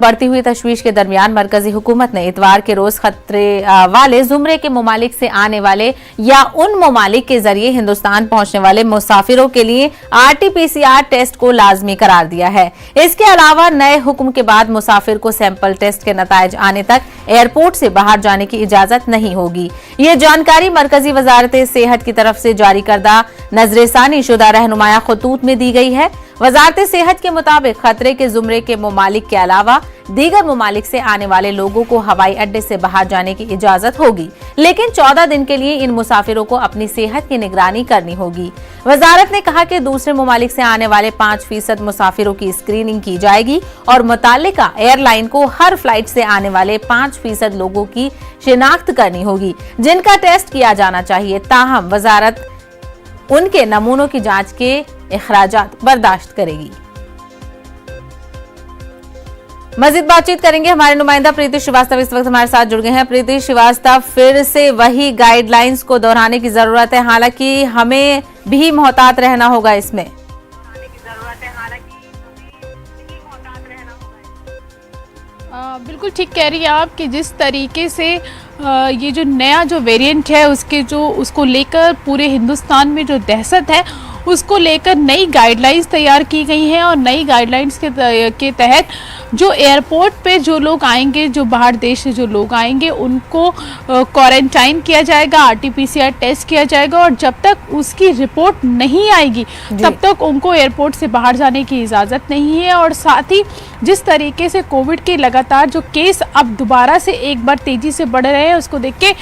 बढ़ती हुई तशवीश के दरमियान मरकजी हुकूमत ने इतवार के रोज खतरे वाले जुमरे के ममालिक से आने वाले या उन ममालिक के जरिए हिंदुस्तान पहुंचने वाले मुसाफिरों के लिए RT-PCR टेस्ट को लाजमी करार दिया है। इसके अलावा नए हुक्म के बाद मुसाफिर को सैंपल टेस्ट के नताइज आने तक एयरपोर्ट से बाहर जाने की इजाजत नहीं होगी। ये जानकारी मरकजी वजारत सेहत की तरफ से जारी करदा नजरसानी शुदा रहनुमाया खतूत में दी गई है। वजारत सेहत के मुताबिक खतरे के जुमरे के ममालिक के अलावा दीगर ममालिक से आने वाले लोगों को हवाई अड्डे से बाहर जाने की इजाजत होगी, लेकिन 14 दिन के लिए इन मुसाफिरों को अपनी सेहत की निगरानी करनी होगी। वजारत ने कहा कि दूसरे ममालिक से आने वाले 5% मुसाफिरों की स्क्रीनिंग की जाएगी और मुताल्लिका एयरलाइन को हर फ्लाइट से आने वाले 5% लोगों की शिनाख्त करनी होगी जिनका टेस्ट किया जाना चाहिए। ताहम वजारत उनके नमूनों की जांच के इखराजात बर्दाश्त करेगी। मजीद बातचीत करेंगे, हमारे नुमाइंदा प्रीति श्रीवास्तव इस वक्त हमारे साथ जुड़ गए हैं। प्रीति श्रीवास्तव, फिर से वही गाइडलाइंस को दोहराने की जरूरत है, हालांकि हमें भी मोहतात रहना होगा इसमें। बिल्कुल ठीक कह रही हैं आप कि जिस तरीके से ये जो नया जो वेरिएंट है उसको लेकर पूरे हिंदुस्तान में जो दहशत है उसको लेकर नई गाइडलाइंस तैयार की गई हैं और नई गाइडलाइंस के तहत जो एयरपोर्ट पे जो लोग आएंगे, जो बाहर देश से जो लोग आएंगे, उनको क्वारंटाइन किया जाएगा, RT-PCR टेस्ट किया जाएगा और जब तक उसकी रिपोर्ट नहीं आएगी तब तक उनको एयरपोर्ट से बाहर जाने की इजाज़त नहीं है। और साथ ही जिस तरीके से कोविड के लगातार जो केस अब दोबारा से एक बार तेज़ी से बढ़ रहे हैं, उसको देख के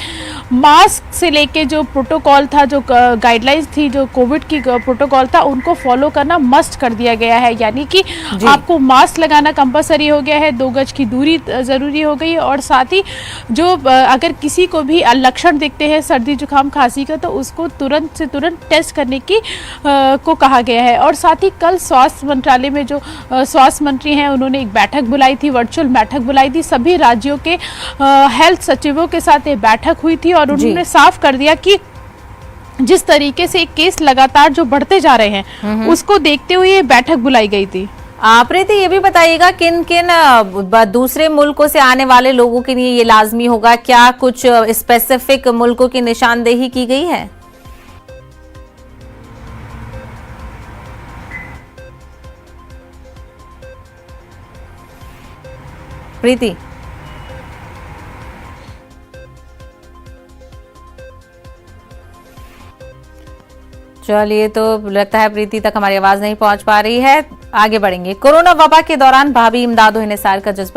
मास्क से लेके जो प्रोटोकॉल था, जो गाइडलाइंस थी, जो कोविड की प्रोटोकॉल था, उनको फॉलो करना मस्ट कर दिया गया है। यानी कि आपको मास्क लगाना कंपलसरी हो गया है, 2 गज की दूरी ज़रूरी हो गई और साथ ही जो अगर किसी को भी लक्षण दिखते हैं सर्दी जुकाम खांसी का तो उसको तुरंत से तुरंत टेस्ट करने की को कहा गया है। और साथ ही कल स्वास्थ्य मंत्रालय में जो स्वास्थ्य मंत्री हैं उन्होंने एक बैठक बुलाई थी, वर्चुअल बैठक बुलाई थी। सभी राज्यों के हेल्थ सचिवों के साथ ये बैठक हुई थी और उन्होंने साफ कर दिया कि जिस तरीके से केस लगातार जो बढ़ते जा रहे हैं उसको देखते हुए ये बैठक बुलाई गई थी। प्रीति, ये भी बताइएगा किन किन दूसरे मुल्कों से आने वाले लोगों के लिए ये लाजमी होगा? क्या कुछ स्पेसिफिक मुल्कों की निशानदेही की गई है? प्रीति, चलिए, तो लगता है प्रीति तक हमारी आवाज नहीं पहुंच पा रही है। आगे बढ़ेंगे। कोरोना वबा के दौरान भावी इमदाद और इंसार का जज्बा